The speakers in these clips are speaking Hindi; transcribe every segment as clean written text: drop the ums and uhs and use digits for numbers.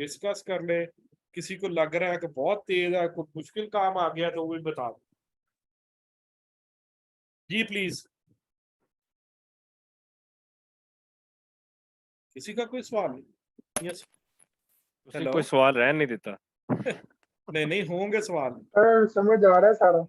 डिस्कस कर ले। किसी को लग रहा है कि बहुत तेज है, कोई मुश्किल काम आ गया तो वो भी बता दो जी प्लीज। किसी का कोई सवाल नहीं? यस। उसने हेलो। कोई सवाल रहने नहीं देता। नहीं नहीं, होंगे सवाल। समझ आ रहा है सारा।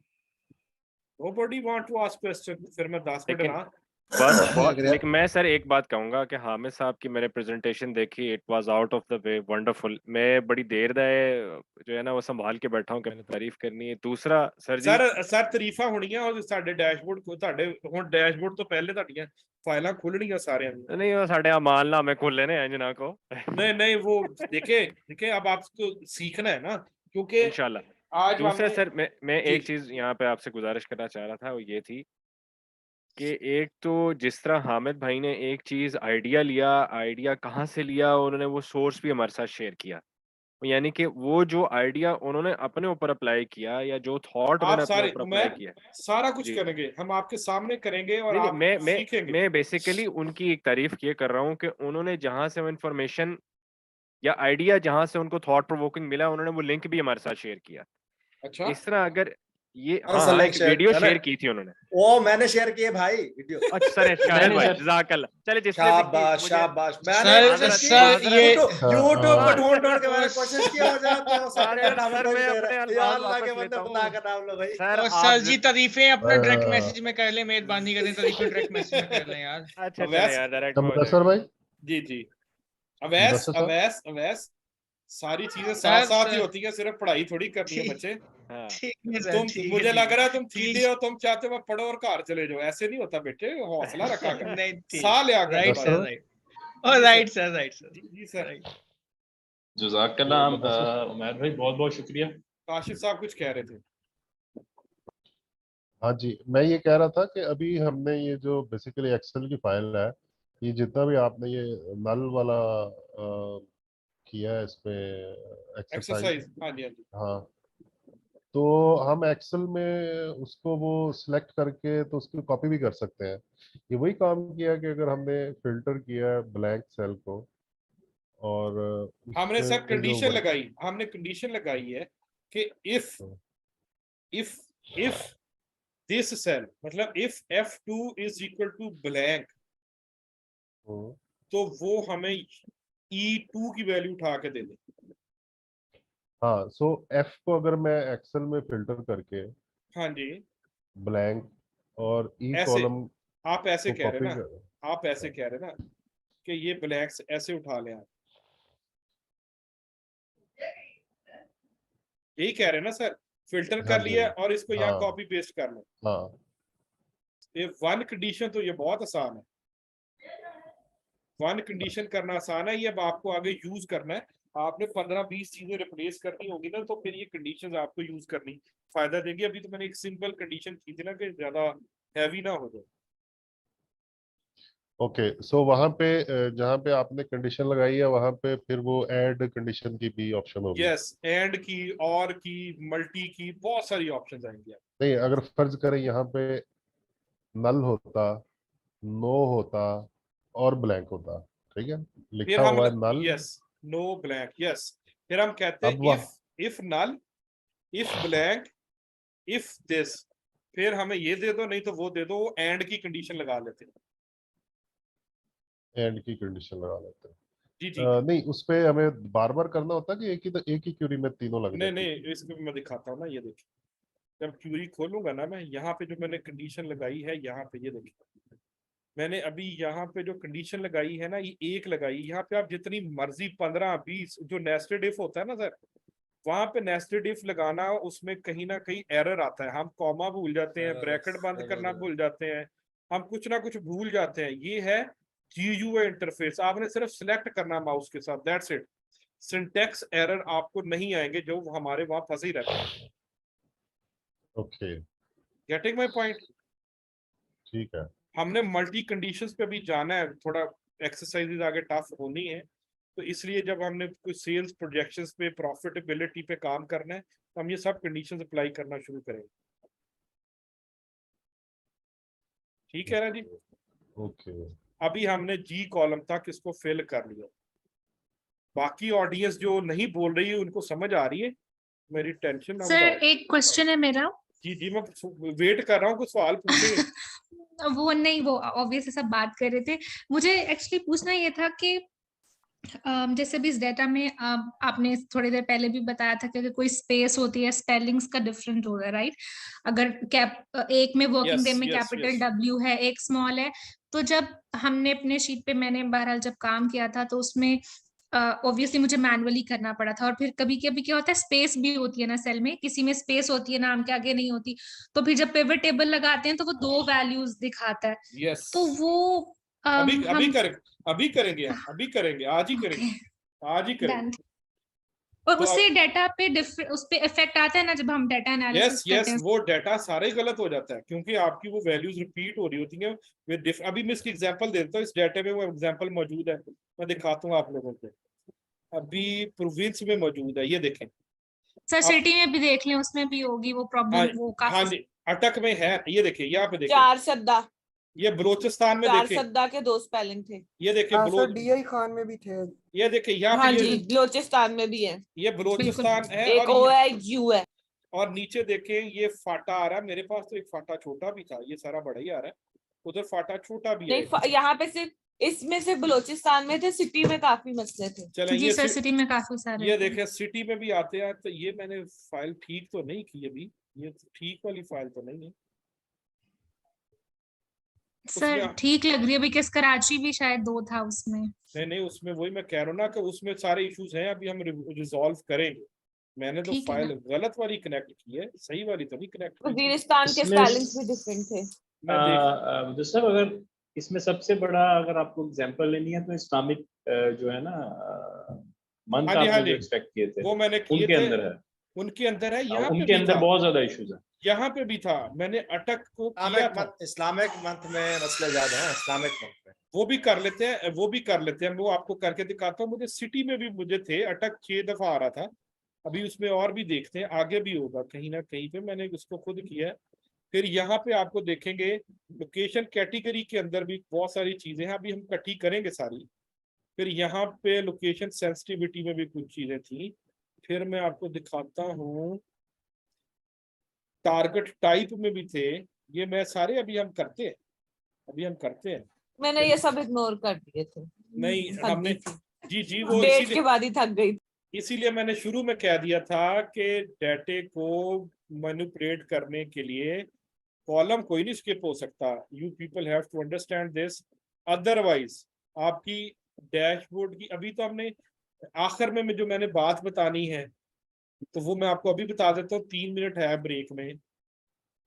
Nobody want to ask question, फिर मैं 10 मिनट लेकिन ना। बहुत लेकिन मैं सर एक बात कहूंगा कि हामिद साहब की मैंने प्रेजेंटेशन देखी, it was out of the way wonderful. मैं बड़ी देर जो है ना वो संभाल के बैठा हूं कि मैंने तारीफ करनी है। दूसरा सर जी, ਸਰ ਤਾਰੀਫਾਂ ਹੋਣੀਆਂ ਔਰ ਸਾਡੇ ਡੈਸ਼ਬੋਰਡ ਕੋ ਤੁਹਾਡੇ ਹੁਣ ਡੈਸ਼ਬੋਰਡ ਤੋਂ ਪਹਿਲੇ ਤੁਹਾਡੀਆਂ ਫਾਈਲਾਂ ਖੁੱਲਣੀਆਂ सारियां ਦੀਆਂ। नहीं वो साढ़े अमालनामे खुले ने अंजना को। नहीं नहीं, वो देखे देखे, अब आपको सीखना है ना, क्योंकि इंशाल्लाह। आज दूसरा हमने। सर मैं जी एक चीज यहाँ पे आपसे गुजारिश करना चाह रहा था, वो ये थी कि एक तो जिस तरह हामिद भाई ने एक चीज आइडिया लिया, आइडिया कहाँ से लिया, उन्होंने वो सोर्स भी हमारे साथ शेयर किया। यानी कि वो जो आइडिया उन्होंने अपने ऊपर अप्लाई किया या जो थॉट आप मैंने अपने सारे, ऊपर मैं अप्लाई किया। सारा कुछ जी करेंगे, हम आपके सामने करेंगे और नहीं नहीं, आप मैं सीखेंगे। मैं बेसिकली उनकी एक तारीफ ये कर रहा हूँ कि उन्होंने जहां से वो इन्फॉर्मेशन या आइडिया जहां से उनको थॉट प्रोवोकिंग मिला, उन्होंने वो लिंक भी हमारे साथ शेयर किया। अच्छा। इस तरह अगर ये सर एक वीडियो शेयर की थी उन्होंने। वो मैंने शेयर किए भाई वीडियो। अच्छा सर शाहिद भाई जज़ाकल्लाह। चले जिसने भी की शाबाश मुझे शाबाश। सर सर ये यूट्यूब हाँ। पे ढूंढ ढूंढ के मैंने कोशिश किया हो जाए तो सब हाँ, क्रेडिट तो हमें सर को ही मैं दे अपने रहे। या अल्फाज अल्लाह के वापस बंदे लेता खुदा हूँ। का नाम लो भाई। सर सर आप जी तारीफें अपना डायरेक्ट मैसेज में कर ले, मेहरबानी करें तारीफें डायरेक्ट मैसेज में कर लें यार। अच्छा चले अवैस यार डायरेक्ट हो मुदस्सर जाएगा। भाई, जी जी। अवैस मुदस्सर साहब, अवैस अवैस, सारी चीजें साथ सर साथ ही सर होती है, सिर्फ पढ़ाई थोड़ी करनी है ठीक बच्चे। हाँ ठीक है सर, तुम, ठीक है मुझे लग ठीक रहा है है तुम थीते हो, तुम चाहते हो मैं पढ़ो और घर चले जाओ, ऐसे नहीं होता बेटे, हौसला रखा कर, नहीं ठीक, साह लिया कर राइट थोड़ा। सर राइट, और राइट सर राइट सर जी सर। राइट। जज़ाकल्लाह मुदस्सर उमैर भाई, बहुत बहुत शुक्रिया। काशिफ साहब कुछ कह रहे थे। हाँ जी, मैं ये कह रहा था कि अभी हमने ये जो बेसिकली एक्सेल की फाइल है, ये जितना भी आपने ये नल वाला किया है इसमें एक्सरसाइज, एक्सरसाइज, हाँ जी हाँ जी। हाँ, तो हम एक्सेल में उसको वो सिलेक्ट करके तो उसकी कॉपी भी कर सकते हैं। ये वही काम किया कि अगर हमने फिल्टर किया ब्लैंक सेल को और हमने सर उसमें जो कंडीशन लगाई, हमने कंडीशन लगाई है कि if if if this cell, मतलब if F2 is equal to blank, तो वो हमें E2 की वैल्यू उठा के दे दे। हाँ, सो एफ को अगर मैं एक्सेल में फिल्टर करके हाँ जी, ब्लैंक और ई ऐसे कॉलम आप ऐसे को कह रहे कॉपी ना, कर, आप ऐसे कह रहे ना कि ये ब्लैंक्स ऐसे उठा ले आप, यही कह रहे ना सर, फिल्टर हाँ कर जी, लिया और इसको यहाँ हाँ कॉपी पेस्ट कर लो। हाँ, ये वन कंडीशन तो ये बहुत आसान है, वन कंडीशन करना आसान है, ये अब आपको आगे यूज करना है। आपने 15-20 चीजें रिप्लेस करनी होगी ना, तो फिर ये कंडीशंस आपको यूज करनी फायदा देगी। अभी तो मैंने एक सिंपल कंडीशन की थी ना कि ज्यादा हैवी ना हो जाए। ओके। सो वहां पे जहाँ पे आपने कंडीशन लगाई है वहां पे फिर वो ऐड कंडीशन की भी ऑप्शन होगी। यस, एंड की, और की, मल्टी की, बहुत सारी ऑप्शंस आएंगी। नहीं, अगर फर्ज करें यहाँ पे नल होता, नो होता और ब्लैंक होता, ठीक है, फिर लिखा हम, हुआ है null. Yes, no blank, yes, फिर हम कहते अब हैं वह if null, if blank, if this, फिर हमें ये दे दो, नहीं तो वो दे दो, वो एंड की कंडीशन लगा लेते हैं। एंड की कंडीशन लगा लेते हैं। जी जी। नहीं, उस पे हमें बार बार करना होता है कि एक ही क्यूरी में तीनों लग नहीं जाती है? नहीं, इसको मैं दिखाता हूँ ना, ये देखिए, जब क्यूरी खोलूंगा ना मैं, यहाँ पे जो मैंने कंडीशन लगाई है, यहाँ पे ये देखिए, मैंने अभी यहाँ पे जो कंडीशन लगाई है ना, ये एक लगाई, यहाँ पे आप जितनी मर्जी 15-20, जो नेस्टेड इफ होता है ना सर, वहां पे नेस्टेड इफ लगाना, उसमें कहीं ना कहीं एरर आता है, हम कॉमा भूल जाते हैं, ब्रैकेट बंद करना भूल जाते हैं, हम कुछ ना कुछ भूल जाते हैं। ये है GUI इंटरफेस, आपने सिर्फ सिलेक्ट करना माउस के साथ, दैट्स इट। सिंटेक्स एरर आपको नहीं आएंगे जो हमारे वहां फंसे ही रहते हैं। Okay, getting my point? ठीक है। हमने मल्टी कंडीशंस पे भी जाना है, थोड़ा एक्सरसाइजेज आगे टफ होनी है, तो इसलिए जब हमने कुछ सेल्स प्रोजेक्शंस पे, प्रॉफिटेबिलिटी पे काम करना है, तो हम ये सब कंडीशंस अप्लाई करना शुरू करेंगे। ठीक है ना जी? ओके, अभी हमने जी कॉलम तक इसको फिल कर लिया, बाकी ऑडियंस जो नहीं बोल रही है उनको समझ आ रही है मेरी टेंशन ना सर बताओ। एक क्वेश्चन है मेरा। जी जी, मैं वेट कर रहा हूँ, कुछ सवाल पूछे। वो नहीं, वो ऑब्वियसली सब बात कर रहे थे। मुझे एक्चुअली पूछना ये था कि जैसे भी इस डेटा में आपने थोड़ी देर पहले भी बताया था कि अगर कोई स्पेस होती है स्पेलिंग्स का डिफरेंट होगा, राइट? अगर एक में वर्किंग डे यस में यस कैपिटल यस। डब्ल्यू है, एक स्मॉल है, तो जब हमने अपने शीट पे, मैंने बहरहाल जब काम किया था तो उसमें ऑब्वियसली मुझे मैनुअली करना पड़ा था। और फिर कभी कभी क्या होता है, स्पेस भी होती है ना सेल में, किसी में स्पेस होती है नाम के आगे नहीं होती, तो फिर जब पिवट टेबल लगाते हैं तो वो 2 वैल्यूज दिखाता है। यस, तो वो अभी अभी हम करेंगे, अभी करेंगे हम, अभी करेंगे, आज ही ओके करेंगे, आज ही करेंगे। डन। और तो उससे डाटा पे उस पे इफेक्ट आता है ना जब हम डाटा यस एनालिसिस करते यस, हैं? वो डाटा सारे गलत हो जाता है क्योंकि आपकी वो वैल्यूज रिपीट हो रही होती हैं विद अभी मैं इसकी एग्जांपल देता हूँ, इस डाटा में वो एग्जांपल मौजूद है, मैं दिखाता हूँ आप लोगों को। अभी प्रोविंस में मौजूद है, ये देखें सर आप। सिटी में भी देख लें, उसमें भी होगी वो हाँ प्रॉब्लम, वो हाँ काफी। जी, अटक में है, ये देखिए, यहाँ पे देखें, चार सद्दा, ये बलोचिस्तान में चार देखें, सद्दा के 2 स्पेलिंग थे। ये देखें हाँ सर, बलोच, DI खान में भी थे। ये देखें यहाँ हाँ पे जी, बलोचिस्तान में भी है, ये बलोचिस्तान है। एक और ओ है एक यू है। और नीचे देखें ये फाटा आ रहा है, मेरे पास तो एक फाटा छोटा भी था, ये सारा बड़ा ही आ रहा है, उधर फाटा छोटा भी है। नहीं, यहाँ पे सिर्फ इसमें से बलोचिस्तान में थे, सिटी में काफी मसले थे। चलें जी ये सर सिटी में काफी सारे ये थे। देखें सिटी में भी आते हैं, तो ये मैंने फाइल ठीक तो नहीं की अभी, ये तो ठीक वाली फाइल तो नहीं है सर उसमें। ठीक लग रही है बिकॉज कराची भी शायद 2 था उसमें। नहीं नहीं, उसमें वही मैं कह रहा हूँ ना कि उसमें सारे इश्यूज हैं, अभी हम रिजॉल्व करेंगे। मैंने तो ठीक है फाइल ना। गलत वाली कनेक्ट की है, सही वाली तो नहीं कनेक्ट की। वजीरिस्तान के इसमें स्पेलिंग्स भी डिफरेंट थे। मैं देख, जो सर अगर इसमें सबसे बड़ा अगर आपको एग्जांपल लेनी है तो इस्लामिक जो है ना मंथ हाँ जी हाँ आपने जो जी, एक्सपेक्ट किए थे वो मैंने किए उनके थे, अंदर है। उनके अंदर है, यहाँ पे उनके भी अंदर था, बहुत ज्यादा इश्यूज है। यहाँ पे भी था, मैंने अटक को किया था। इस्लामिक मंथ में मसले ज्यादा हैं, इस्लामिक मंथ में। वो भी कर लेते हैं, वो भी कर लेते हैं, वो आपको करके दिखाता हूँ। मुझे सिटी में भी मुझे थे, अटक 6 दफा आ रहा था, अभी उसमें और भी देखते हैं, आगे भी होगा कहीं ना कहीं पे, मैंने उसको खुद किया है। फिर यहाँ पे आपको देखेंगे लोकेशन कैटेगरी के अंदर भी बहुत सारी चीजें हैं, अभी हम इकट्ठी करेंगे सारी। फिर यहाँ पे लोकेशन सेंसिटिविटी में भी कुछ चीजें थी, फिर मैं आपको दिखाता हूँ। टारगेट टाइप में भी थे, ये मैं सारे अभी हम करते हैं, अभी हम करते हैं। मैंने ये सब इग्नोर कर दिए थे, नहीं थक हमने, गई थी। जी जी, वो डेट इसीलिए के बाद ही थक गई। इसीलिए मैंने शुरू में कह दिया था कि डाटे को मैनिपुलेट करने के लिए कॉलम कोई नहीं स्किप हो सकता, you people have to understand this, otherwise आपकी डैशबोर्ड की, अभी तो हमने आखिर में जो मैंने बात बतानी है तो वो मैं आपको अभी बता देता हूँ, 3 मिनट है ब्रेक में।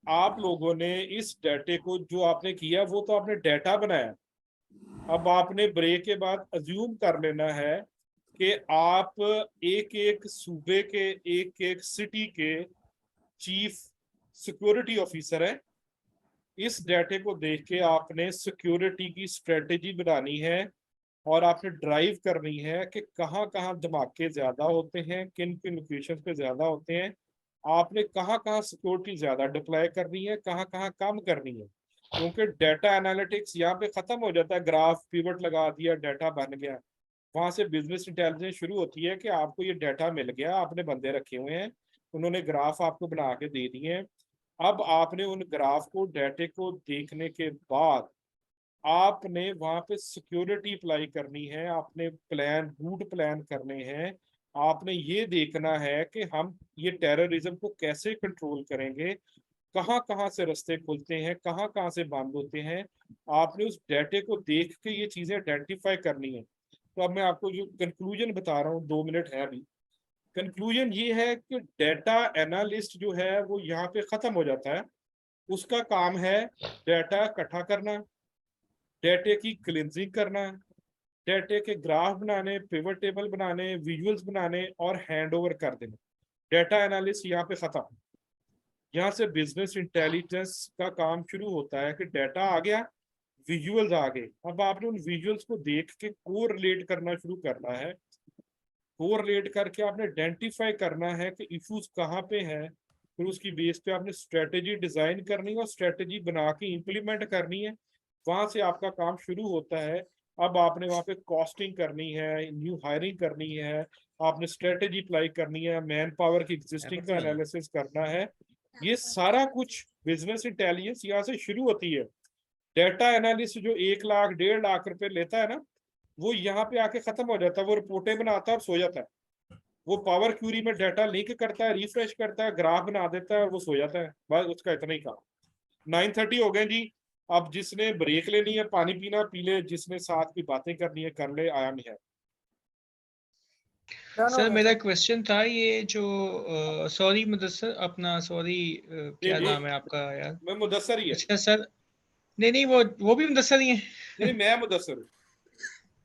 आप लोगों ने इस डाटे को जो आपने किया वो तो आपने डाटा बनाया, अब आपने ब्रेक के बाद अज्यूम कर लेना है कि आप एक एक सूबे के, एक एक सिटी के चीफ सिक्योरिटी ऑफिसर हैं। इस डाटे को देख के आपने सिक्योरिटी की स्ट्रेटेजी बनानी है और आपने ड्राइव करनी है कि कहाँ कहाँ धमाके ज्यादा होते हैं, किन किन लोकेशन पे ज्यादा होते हैं, आपने कहाँ कहाँ सिक्योरिटी ज्यादा डिप्लॉय करनी है, कहाँ कहाँ कम करनी है। क्योंकि डाटा एनालिटिक्स यहाँ पे खत्म हो जाता है, ग्राफ पिवट लगा दिया, डाटा बन गया, वहां से बिजनेस इंटेलिजेंस शुरू होती है कि आपको ये डाटा मिल गया, आपने बंदे रखे हुए हैं, उन्होंने ग्राफ आपको बना के दे दिए हैं। अब आपने उन ग्राफ को, डाटे को देखने के बाद आपने वहां पे सिक्योरिटी अप्लाई करनी है, आपने प्लान, रूट प्लान करने हैं, आपने ये देखना है कि हम ये टेररिज्म को कैसे कंट्रोल करेंगे, कहाँ कहाँ से रास्ते खुलते हैं, कहाँ कहाँ से बंद होते हैं। आपने उस डाटे को देख के ये चीजें आइडेंटिफाई करनी है। तो अब मैं आपको जो कंक्लूजन बता रहा हूँ, 2 मिनट है अभी, कंक्लूजन ये है कि डाटा एनालिस्ट जो है वो यहाँ पे खत्म हो जाता है, उसका काम है डाटा इकट्ठा करना, डाटे की क्लिनजिंग करना, डाटे के ग्राफ बनाने, पिवट टेबल बनाने, विजुअल्स बनाने और हैंड ओवर कर देना। डाटा एनालिस्ट यहाँ पे खत्म। यहाँ से बिजनेस इंटेलिजेंस का काम शुरू होता है कि डाटा आ गया, विजुअल्स आ गए, अब आपने उन विजुअल्स को देख के कोरिलेट करना शुरू करना है। कोरिलेट करके आपने आइडेंटिफाई करना है कि इश्यूज कहाँ पे हैं, फिर उसकी बेस पे आपने स्ट्रेटेजी डिजाइन करनी है और स्ट्रेटेजी बना के इम्प्लीमेंट करनी है। वहां से आपका काम शुरू होता है अब आपने वहां पे कॉस्टिंग करनी है, न्यू हायरिंग करनी है, आपने स्ट्रेटेजी अप्लाई करनी है, मैन पावर की एग्जिस्टिंग का एनालिसिस करना है। ये सारा कुछ बिजनेस इंटेलिजेंस यहाँ से शुरू होती है। डेटा एनालिस्ट जो 1 लाख 1.5 लाख रुपए लेता है ना, वो यहाँ पे आके खत्म हो जाता है, वो रिपोर्टें बनाता है और सो जाता है। वो पावर क्यूरी में डाटा लिंक करता है, रिफ्रेश करता है, ग्राफ बना देता है और वो सो जाता है। बस उसका इतना ही काम। 9:30 हो गए जी। अब जिसने ब्रेक लेनी है, पानी पीना पी ले, जिसने साथ की बातें करनी है कर ले। आया नहीं है सर मेरा क्वेश्चन था ये जो सॉरी मुदस्सर अपना सॉरी क्या जी। नाम है आपका यार? मैं मुदस्सर ही है। अच्छा सर, नहीं वो भी मुदस्सर ही है। नहीं, मैं मुदस्सर हूँ।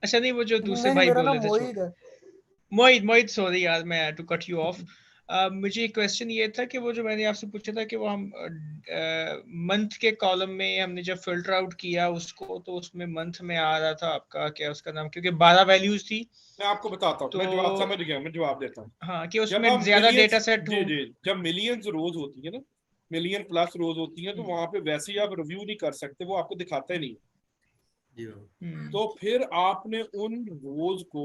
अच्छा नहीं, वो जो दूसरे भाई बोल रहे थे मोहित सॉरी यार, मैं टू कट यू ऑफ। मुझे क्वेश्चन ये था कि वो जो मैंने आपसे पूछा था कि वो हम मंथ के कॉलम में हमने जब फिल्टर आउट किया उसको, तो उसमें मंथ में आ रहा था आपका क्या उसका नाम, क्योंकि 12 वैल्यूज थी। मैं आपको बताता हूँ, मैं जवाब समझ गया, मैं जवाब देता हूँ। हाँ, कि जब उसमें हम ज्यादा डेटा मिलियंस, सेट जी जी, जब मिलियंस रोज होती है ना, मिलियन प्लस रोज होती है, तो वहां पे वैसे ही आप रिव्यू नहीं कर सकते, वो आपको दिखाता ही नहीं। तो फिर आपने उन रोज को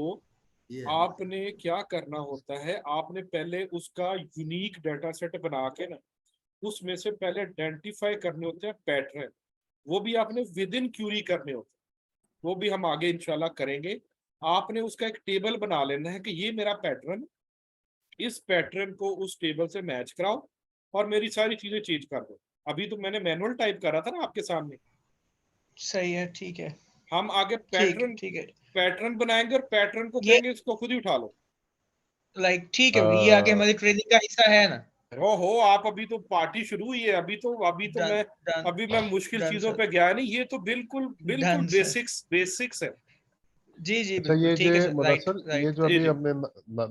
आपने क्या करना होता है, आपने पहले उसका यूनिक डाटा सेट बना के ना, उसमें से पहले आइडेंटिफाई करने होते हैं पैटर्न। वो भी आपने विद इन क्यूरी करने होते हैं, वो भी हम आगे इंशाल्लाह करेंगे। आपने उसका एक टेबल बना लेना है कि ये मेरा पैटर्न, इस पैटर्न को उस टेबल से मैच कराओ और मेरी सारी चीजें चेंज कर दो। अभी तो मैंने मैनुअल टाइप करा था ना आपके सामने। सही है, ठीक है, हम आगे ठीक है पैटर्न बनाएंगे और पैटर्न को ये कहेंगे इसको खुद ही उठा लो। लाइक ठीक है, ये आगे हमारी ट्रेनिंग का हिस्सा है ना? हो आप अभी तो पार्टी शुरू हुई है, अभी तो डन मैं मुश्किल डन चीजों सर, पे गया नहीं। ये तो बिल्कुल बिल्कुल डन सर, बेसिक्स है। जी अच्छा, बिल्कुल ये ठीक है जो सर, मुदस्सर, ये जो जी अभी जी हमने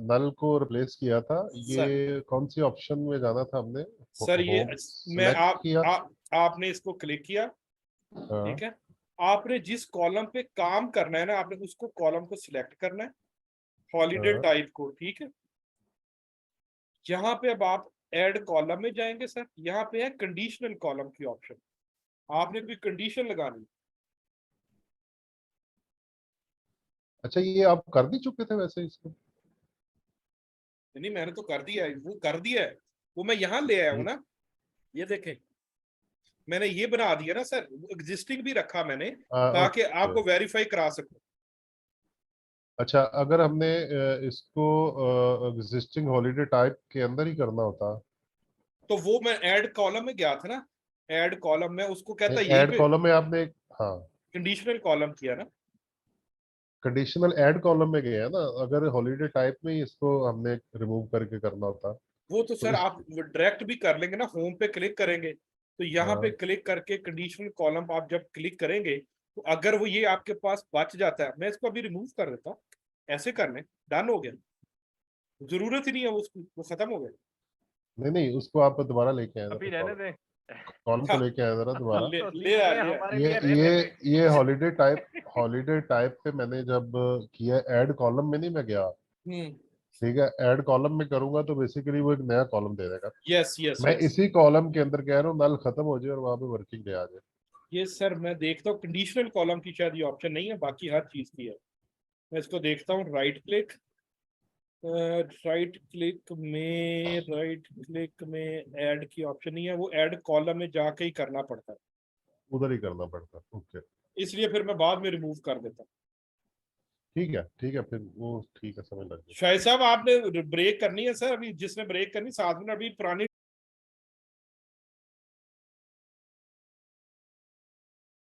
नल को रिप्लेस किया था, सर। ये कौन सी ऑप्शन में जाना था हमने? सर ये होम मैं सेलेक्ट किया। आपने इसको क्लिक किया, हाँ, ठीक है। आपने जिस कॉलम पे काम करना है ना, आपने उसको कॉलम को सिलेक्ट करना है, हॉलीडे हाँ। टाइप को, ठीक है। यहाँ पे अब आप ऐड कॉलम में जाएंगे सर, यहाँ पे है कंडीशनल कॉलम की ऑप्शन। आपने कोई कंडीशन लगानी। अच्छा, ये आप कर भी चुके थे वैसे इसको? नहीं, मैंने तो कर दिया है, वो कर दिया है, वो मैं यहाँ ले आया हूँ ये- ना। ये देखें, मैंने ये बना दिया ना सर, एग्जिस्टिंग भी रखा मैंने ताकि ओके। आपको वेरीफाई करा सकूं। अच्छा, अगर हमने इसको एग्जिस्टिंग हॉलीडे टाइप के अंदर ही करना होता, तो वो मैं ऐड कॉलम में गया था ना, ऐड कॉलम में उसको कहता है यहीं ऐड पे कॉलम में आपने हाँ, कंडीशनल कॉलम किया ना। कंडीशनल ऐड कॉलम में गए हैं ना। अगर हॉलीडे टाइप में ही इसको हमने रिमूव करके करना होता वो तो तो सर आप डायरेक्ट भी कर लेंगे ना, होम पे क्लिक करेंगे तो यहाँ पे हाँ, क्लिक करके कंडीशनल कॉलम आप जब क्लिक करेंगे, तो अगर वो ये आपके पास बच जाता है, मैं इसको अभी रिमूव कर देता हूँ, ऐसे करने, डन हो गया, जरूरत ही नहीं है उसकी, वो खत्म हो गया। नहीं नहीं, उसको आप दोबारा लेके आए अभी जरा, रहने दें। कॉलम को लेके आए जरा दोबारा। ले तो ले आ ये लिया। हमारे ये लिए रहने ये दें। ये हॉलीडे टाइप पे मैंने जब किया, ऐड कॉलम में नहीं मैं गया, ठीक है। ऐड कॉलम में करूंगा तो बेसिकली वो एक नया कॉलम दे देगा। यस यस मैं यस। इसी कॉलम के अंदर कह रहा हूँ नल खत्म हो जाए और वहां पे वर्किंग डे आ जाए। ये सर मैं देखता हूँ कंडीशनल कॉलम की शायद ये ऑप्शन नहीं है, बाकी हर चीज की है। मैं इसको देखता हूँ, राइट क्लिक में ऐड की ऑप्शन नहीं है, वो ऐड कॉलम में जाके ही करना पड़ता है, उधर ही करना पड़ता। ओके, इसलिए फिर मैं बाद में रिमूव कर देता हूँ। ठीक है, फिर वो ठीक है, समझ लग गई। शाहिद साहब आपने ब्रेक करनी है सर, अभी जिसने ब्रेक करनी 7 मिनट, अभी पुरानी